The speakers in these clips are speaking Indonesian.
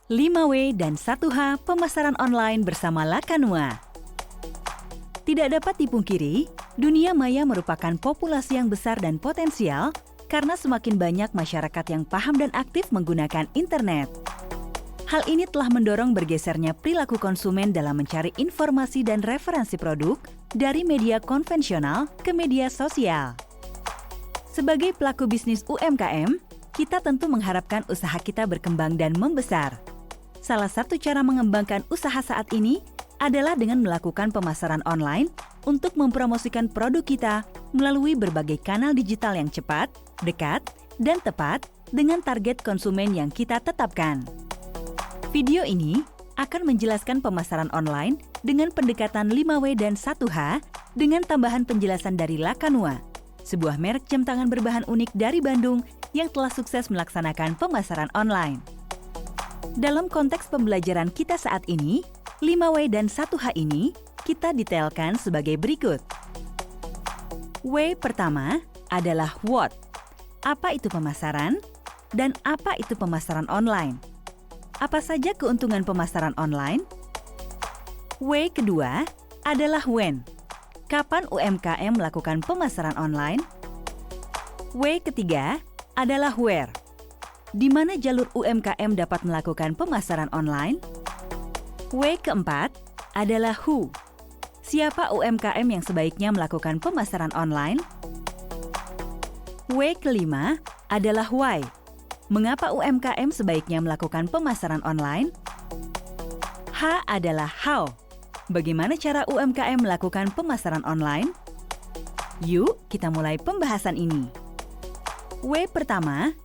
5W dan 1H pemasaran online bersama Lakanua. Tidak dapat dipungkiri, dunia maya merupakan populasi yang besar dan potensial karena semakin banyak masyarakat yang paham dan aktif menggunakan internet. Hal ini telah mendorong bergesernya perilaku konsumen dalam mencari informasi dan referensi produk dari media konvensional ke media sosial. Sebagai pelaku bisnis UMKM, kita tentu mengharapkan usaha kita berkembang dan membesar. Salah satu cara mengembangkan usaha saat ini adalah dengan melakukan pemasaran online untuk mempromosikan produk kita melalui berbagai kanal digital yang cepat, dekat, dan tepat dengan target konsumen yang kita tetapkan. Video ini akan menjelaskan pemasaran online dengan pendekatan 5W dan 1H dengan tambahan penjelasan dari Lakanua, sebuah merek jam tangan berbahan unik dari Bandung yang telah sukses melaksanakan pemasaran online. Dalam konteks pembelajaran kita saat ini, 5W dan 1H ini kita detailkan sebagai berikut. W pertama adalah what. Apa itu pemasaran? Dan apa itu pemasaran online? Apa saja keuntungan pemasaran online? W kedua adalah when. Kapan UMKM melakukan pemasaran online? W ketiga adalah where. Di mana jalur UMKM dapat melakukan pemasaran online? W keempat adalah who. Siapa UMKM yang sebaiknya melakukan pemasaran online? W kelima adalah why. Mengapa UMKM sebaiknya melakukan pemasaran online? H adalah how. Bagaimana cara UMKM melakukan pemasaran online? Yuk, kita mulai pembahasan ini. W pertama,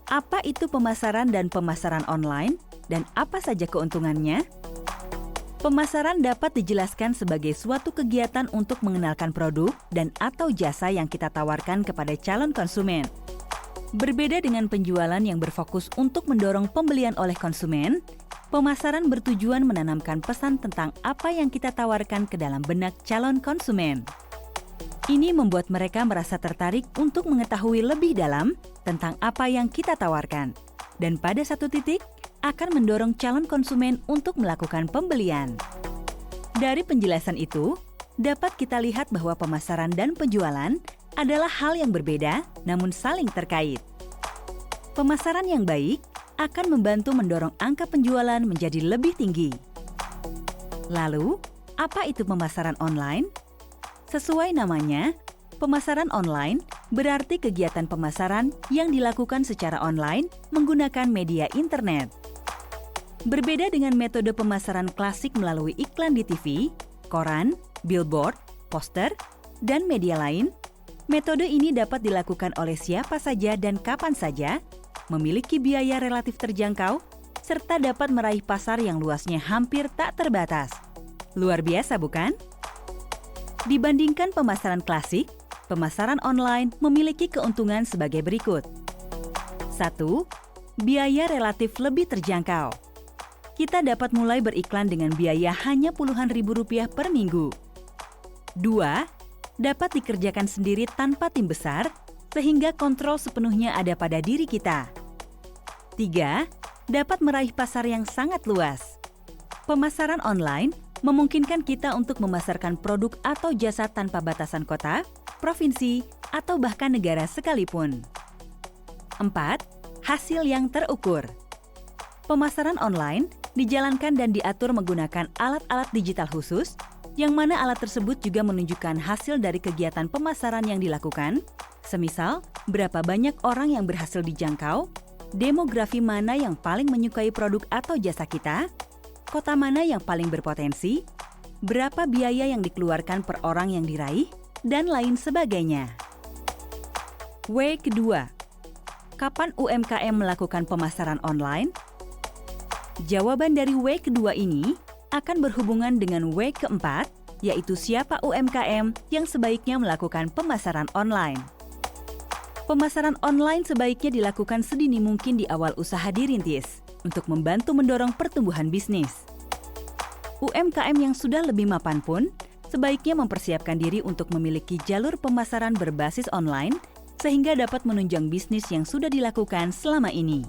apa itu pemasaran dan pemasaran online, dan apa saja keuntungannya? Pemasaran dapat dijelaskan sebagai suatu kegiatan untuk mengenalkan produk dan atau jasa yang kita tawarkan kepada calon konsumen. Berbeda dengan penjualan yang berfokus untuk mendorong pembelian oleh konsumen, pemasaran bertujuan menanamkan pesan tentang apa yang kita tawarkan ke dalam benak calon konsumen. Ini membuat mereka merasa tertarik untuk mengetahui lebih dalam tentang apa yang kita tawarkan, dan pada satu titik akan mendorong calon konsumen untuk melakukan pembelian. Dari penjelasan itu, dapat kita lihat bahwa pemasaran dan penjualan adalah hal yang berbeda namun saling terkait. Pemasaran yang baik akan membantu mendorong angka penjualan menjadi lebih tinggi. Lalu, apa itu pemasaran online? Sesuai namanya, pemasaran online berarti kegiatan pemasaran yang dilakukan secara online menggunakan media internet. Berbeda dengan metode pemasaran klasik melalui iklan di TV, koran, billboard, poster, dan media lain, metode ini dapat dilakukan oleh siapa saja dan kapan saja, memiliki biaya relatif terjangkau, serta dapat meraih pasar yang luasnya hampir tak terbatas. Luar biasa, bukan? Dibandingkan pemasaran klasik, pemasaran online memiliki keuntungan sebagai berikut. 1. Biaya relatif lebih terjangkau. Kita dapat mulai beriklan dengan biaya hanya puluhan ribu rupiah per minggu. 2. Dapat dikerjakan sendiri tanpa tim besar, sehingga kontrol sepenuhnya ada pada diri kita. 3. Dapat meraih pasar yang sangat luas. Pemasaran online memungkinkan kita untuk memasarkan produk atau jasa tanpa batasan kota, provinsi, atau bahkan negara sekalipun. 4. Hasil yang terukur. Pemasaran online dijalankan dan diatur menggunakan alat-alat digital khusus, yang mana alat tersebut juga menunjukkan hasil dari kegiatan pemasaran yang dilakukan, semisal berapa banyak orang yang berhasil dijangkau, demografi mana yang paling menyukai produk atau jasa kita, kota mana yang paling berpotensi, berapa biaya yang dikeluarkan per orang yang diraih, dan lain sebagainya. W kedua, kapan UMKM melakukan pemasaran online? Jawaban dari W kedua ini akan berhubungan dengan W keempat, yaitu siapa UMKM yang sebaiknya melakukan pemasaran online. Pemasaran online sebaiknya dilakukan sedini mungkin di awal usaha dirintis, untuk membantu mendorong pertumbuhan bisnis. UMKM yang sudah lebih mapan pun sebaiknya mempersiapkan diri untuk memiliki jalur pemasaran berbasis online sehingga dapat menunjang bisnis yang sudah dilakukan selama ini.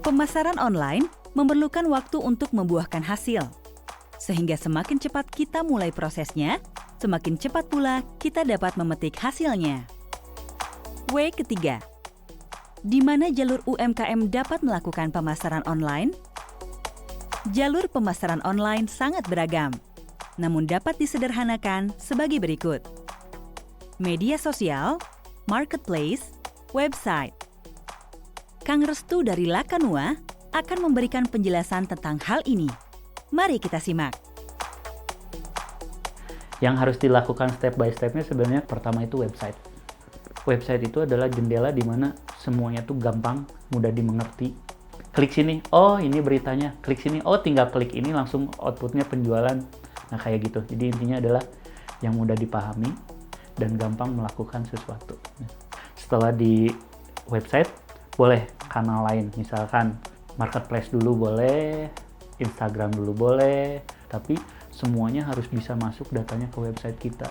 Pemasaran online memerlukan waktu untuk membuahkan hasil. Sehingga semakin cepat kita mulai prosesnya, semakin cepat pula kita dapat memetik hasilnya. W ketiga, di mana jalur UMKM dapat melakukan pemasaran online? Jalur pemasaran online sangat beragam, namun dapat disederhanakan sebagai berikut. Media sosial, marketplace, website. Kang Restu dari Lakanua akan memberikan penjelasan tentang hal ini. Mari kita simak. Yang harus dilakukan step by step-nya sebenarnya pertama itu website. Website itu adalah jendela di mana semuanya tuh gampang, mudah dimengerti. Klik sini, oh ini beritanya. Klik sini, oh tinggal klik ini langsung outputnya penjualan. Nah kayak gitu. Jadi intinya adalah yang mudah dipahami dan gampang melakukan sesuatu. Setelah di website, boleh kanal lain. Misalkan marketplace dulu boleh, Instagram dulu boleh. Tapi semuanya harus bisa masuk datanya ke website kita.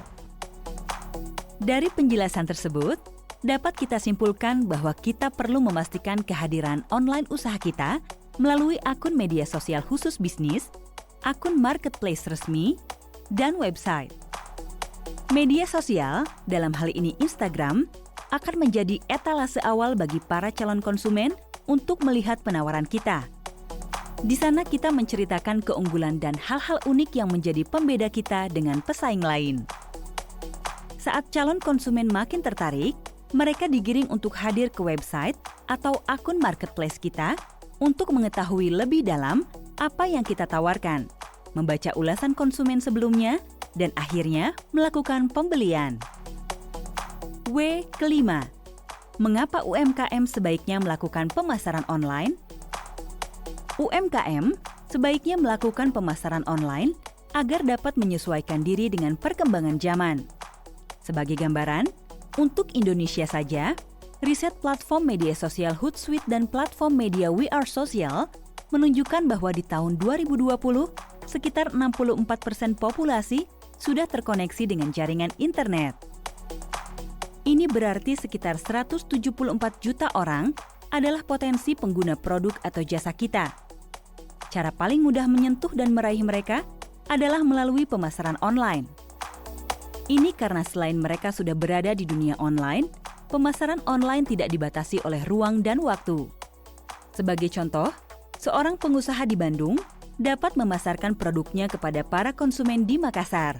Dari penjelasan tersebut, dapat kita simpulkan bahwa kita perlu memastikan kehadiran online usaha kita melalui akun media sosial khusus bisnis, akun marketplace resmi, dan website. Media sosial, dalam hal ini Instagram, akan menjadi etalase awal bagi para calon konsumen untuk melihat penawaran kita. Di sana kita menceritakan keunggulan dan hal-hal unik yang menjadi pembeda kita dengan pesaing lain. Saat calon konsumen makin tertarik, mereka digiring untuk hadir ke website atau akun marketplace kita untuk mengetahui lebih dalam apa yang kita tawarkan, membaca ulasan konsumen sebelumnya, dan akhirnya melakukan pembelian. W kelima, mengapa UMKM sebaiknya melakukan pemasaran online? UMKM sebaiknya melakukan pemasaran online agar dapat menyesuaikan diri dengan perkembangan zaman. Sebagai gambaran, untuk Indonesia saja, riset platform media sosial Hootsuite dan platform media We Are Social menunjukkan bahwa di tahun 2020, sekitar 64% populasi sudah terkoneksi dengan jaringan internet. Ini berarti sekitar 174 juta orang adalah potensi pengguna produk atau jasa kita. Cara paling mudah menyentuh dan meraih mereka adalah melalui pemasaran online. Ini karena selain mereka sudah berada di dunia online, pemasaran online tidak dibatasi oleh ruang dan waktu. Sebagai contoh, seorang pengusaha di Bandung dapat memasarkan produknya kepada para konsumen di Makassar.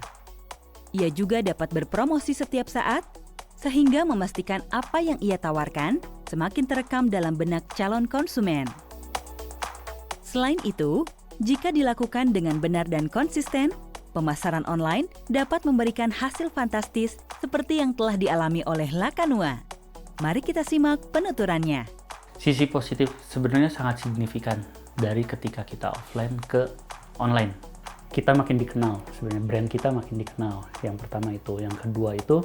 Ia juga dapat berpromosi setiap saat, sehingga memastikan apa yang ia tawarkan semakin terekam dalam benak calon konsumen. Selain itu, jika dilakukan dengan benar dan konsisten, pemasaran online dapat memberikan hasil fantastis seperti yang telah dialami oleh Lakanua. Mari kita simak penuturannya. Sisi positif sebenarnya sangat signifikan dari ketika kita offline ke online. Kita makin dikenal, sebenarnya brand kita makin dikenal. Yang pertama itu. Yang kedua itu,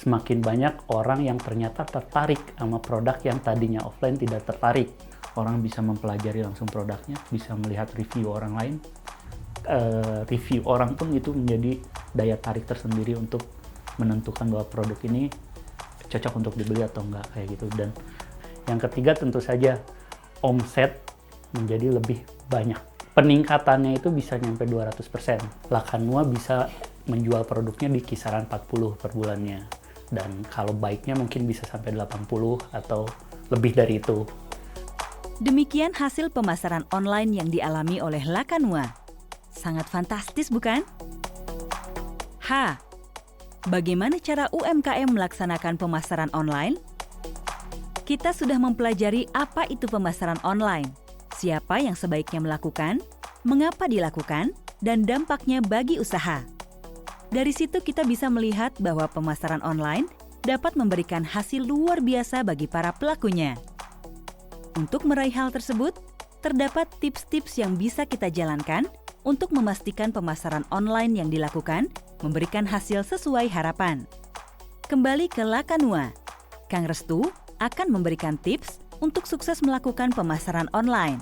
semakin banyak orang yang ternyata tertarik sama produk yang tadinya offline tidak tertarik. Orang bisa mempelajari langsung produknya, bisa melihat review orang lain. Review orang pun itu menjadi daya tarik tersendiri untuk menentukan bahwa produk ini cocok untuk dibeli atau enggak, kayak gitu. Dan yang ketiga tentu saja omset menjadi lebih banyak. Peningkatannya itu bisa nyampe 200%. Lakanua bisa menjual produknya di kisaran 40 per bulannya. Dan kalau baiknya mungkin bisa sampai 80 atau lebih dari itu. Demikian hasil pemasaran online yang dialami oleh Lakanua. Sangat fantastis, bukan? H. Bagaimana cara UMKM melaksanakan pemasaran online? Kita sudah mempelajari apa itu pemasaran online, siapa yang sebaiknya melakukan, mengapa dilakukan, dan dampaknya bagi usaha. Dari situ kita bisa melihat bahwa pemasaran online dapat memberikan hasil luar biasa bagi para pelakunya. Untuk meraih hal tersebut, terdapat tips-tips yang bisa kita jalankan untuk memastikan pemasaran online yang dilakukan memberikan hasil sesuai harapan. Kembali ke Lakanua, Kang Restu akan memberikan tips untuk sukses melakukan pemasaran online.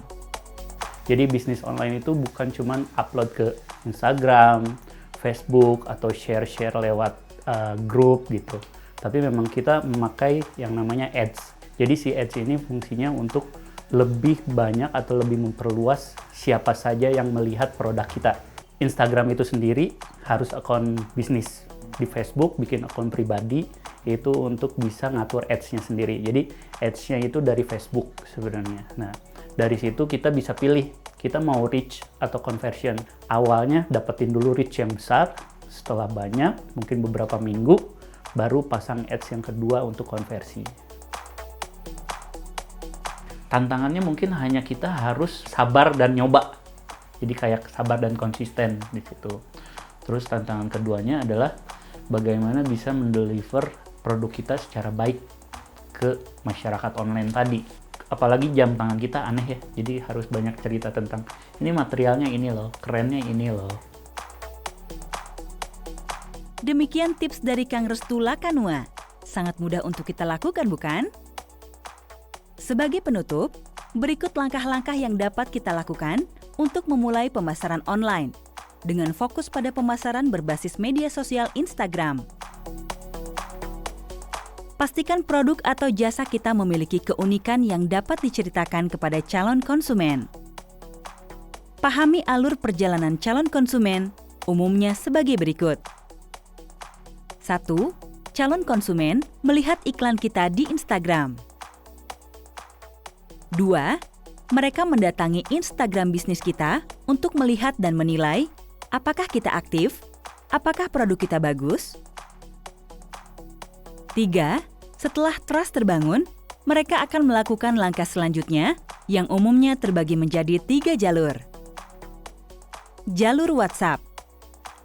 Jadi bisnis online itu bukan cuma upload ke Instagram, Facebook, atau share-share lewat grup gitu. Tapi memang kita memakai yang namanya ads. Jadi si ads ini fungsinya untuk lebih banyak atau lebih memperluas siapa saja yang melihat produk kita. Instagram itu sendiri harus akun bisnis. Di Facebook bikin akun pribadi itu untuk bisa ngatur ads-nya sendiri. Jadi ads-nya itu dari Facebook sebenarnya. Nah, dari situ kita bisa pilih kita mau reach atau conversion. Awalnya dapetin dulu reach yang besar, setelah banyak, mungkin beberapa minggu, baru pasang ads yang kedua untuk konversi. Tantangannya mungkin hanya kita harus sabar dan nyoba. Jadi kayak sabar dan konsisten di situ. Terus tantangan keduanya adalah bagaimana bisa mendeliver produk kita secara baik ke masyarakat online tadi. Apalagi jam tangan kita aneh ya. Jadi harus banyak cerita tentang ini materialnya ini loh, kerennya ini loh. Demikian tips dari Kang Restu Lakanua. Sangat mudah untuk kita lakukan, bukan? Sebagai penutup, berikut langkah-langkah yang dapat kita lakukan untuk memulai pemasaran online dengan fokus pada pemasaran berbasis media sosial Instagram. Pastikan produk atau jasa kita memiliki keunikan yang dapat diceritakan kepada calon konsumen. Pahami alur perjalanan calon konsumen, umumnya sebagai berikut. 1. Calon konsumen melihat iklan kita di Instagram. 2. Mereka mendatangi Instagram bisnis kita untuk melihat dan menilai apakah kita aktif, apakah produk kita bagus. 3. Setelah trust terbangun, mereka akan melakukan langkah selanjutnya yang umumnya terbagi menjadi 3 jalur. Jalur WhatsApp.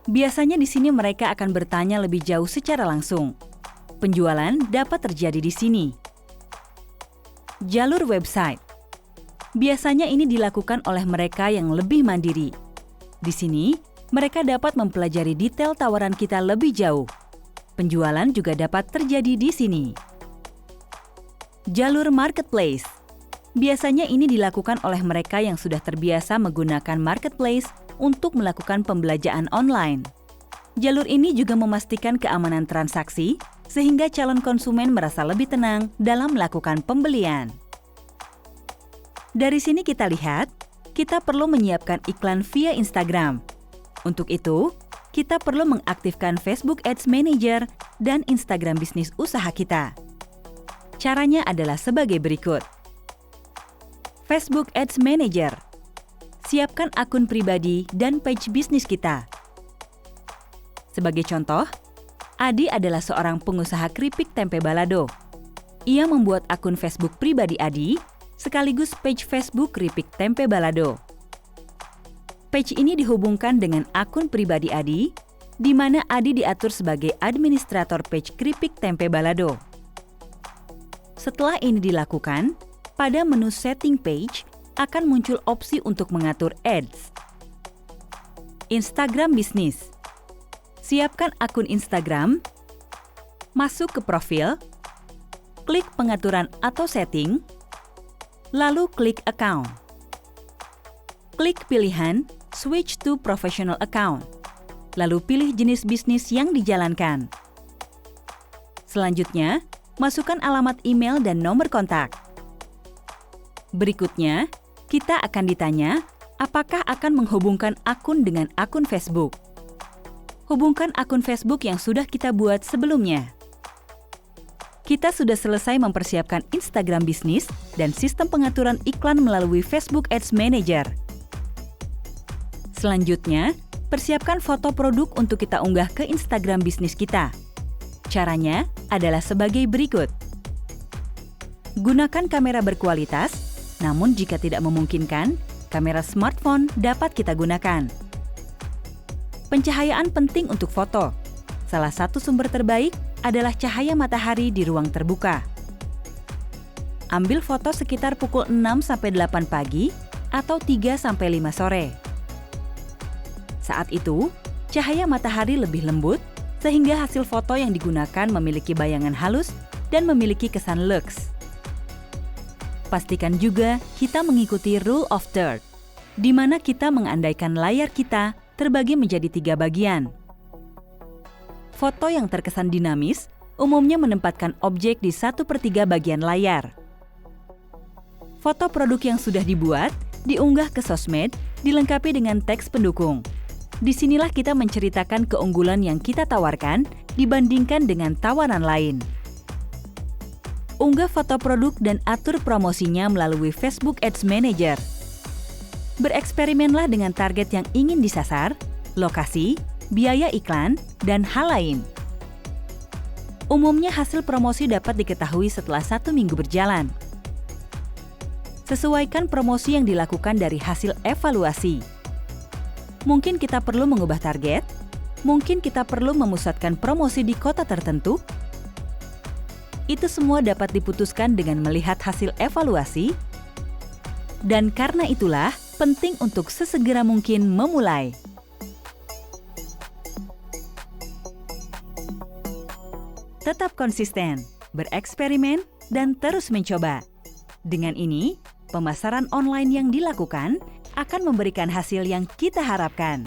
Biasanya di sini mereka akan bertanya lebih jauh secara langsung. Penjualan dapat terjadi di sini. Jalur website. Biasanya ini dilakukan oleh mereka yang lebih mandiri. Di sini, mereka dapat mempelajari detail tawaran kita lebih jauh. Penjualan juga dapat terjadi di sini. Jalur marketplace. Biasanya ini dilakukan oleh mereka yang sudah terbiasa menggunakan marketplace untuk melakukan pembelanjaan online. Jalur ini juga memastikan keamanan transaksi, sehingga calon konsumen merasa lebih tenang dalam melakukan pembelian. Dari sini kita lihat, kita perlu menyiapkan iklan via Instagram. Untuk itu, kita perlu mengaktifkan Facebook Ads Manager dan Instagram bisnis usaha kita. Caranya adalah sebagai berikut. Facebook Ads Manager. Siapkan akun pribadi dan page bisnis kita. Sebagai contoh, Adi adalah seorang pengusaha keripik tempe balado. Ia membuat akun Facebook pribadi Adi, sekaligus page Facebook keripik tempe balado. Page ini dihubungkan dengan akun pribadi Adi, di mana Adi diatur sebagai administrator page keripik tempe balado. Setelah ini dilakukan, pada menu setting page akan muncul opsi untuk mengatur ads. Instagram bisnis. Siapkan akun Instagram, masuk ke profil, klik pengaturan atau setting, lalu klik account. Klik pilihan switch to professional account, lalu pilih jenis bisnis yang dijalankan. Selanjutnya, masukkan alamat email dan nomor kontak. Berikutnya, kita akan ditanya apakah akan menghubungkan akun dengan akun Facebook. Hubungkan akun Facebook yang sudah kita buat sebelumnya. Kita sudah selesai mempersiapkan Instagram bisnis dan sistem pengaturan iklan melalui Facebook Ads Manager. Selanjutnya, persiapkan foto produk untuk kita unggah ke Instagram bisnis kita. Caranya adalah sebagai berikut. Gunakan kamera berkualitas, namun jika tidak memungkinkan, kamera smartphone dapat kita gunakan. Pencahayaan penting untuk foto. Salah satu sumber terbaik adalah cahaya matahari di ruang terbuka. Ambil foto sekitar pukul 6-8 pagi atau 3-5 sore. Saat itu, cahaya matahari lebih lembut sehingga hasil foto yang digunakan memiliki bayangan halus dan memiliki kesan luks. Pastikan juga kita mengikuti rule of third, di mana kita mengandaikan layar kita terbagi menjadi 3 bagian. Foto yang terkesan dinamis umumnya menempatkan objek di 1/3 bagian layar. Foto produk yang sudah dibuat, diunggah ke sosmed, dilengkapi dengan teks pendukung. Disinilah kita menceritakan keunggulan yang kita tawarkan dibandingkan dengan tawaran lain. Unggah foto produk dan atur promosinya melalui Facebook Ads Manager. Bereksperimenlah dengan target yang ingin disasar, lokasi, biaya iklan, dan hal lain. Umumnya hasil promosi dapat diketahui setelah 1 minggu berjalan. Sesuaikan promosi yang dilakukan dari hasil evaluasi. Mungkin kita perlu mengubah target, mungkin kita perlu memusatkan promosi di kota tertentu. Itu semua dapat diputuskan dengan melihat hasil evaluasi, dan karena itulah penting untuk sesegera mungkin memulai. Tetap konsisten, bereksperimen, dan terus mencoba. Dengan ini, pemasaran online yang dilakukan akan memberikan hasil yang kita harapkan.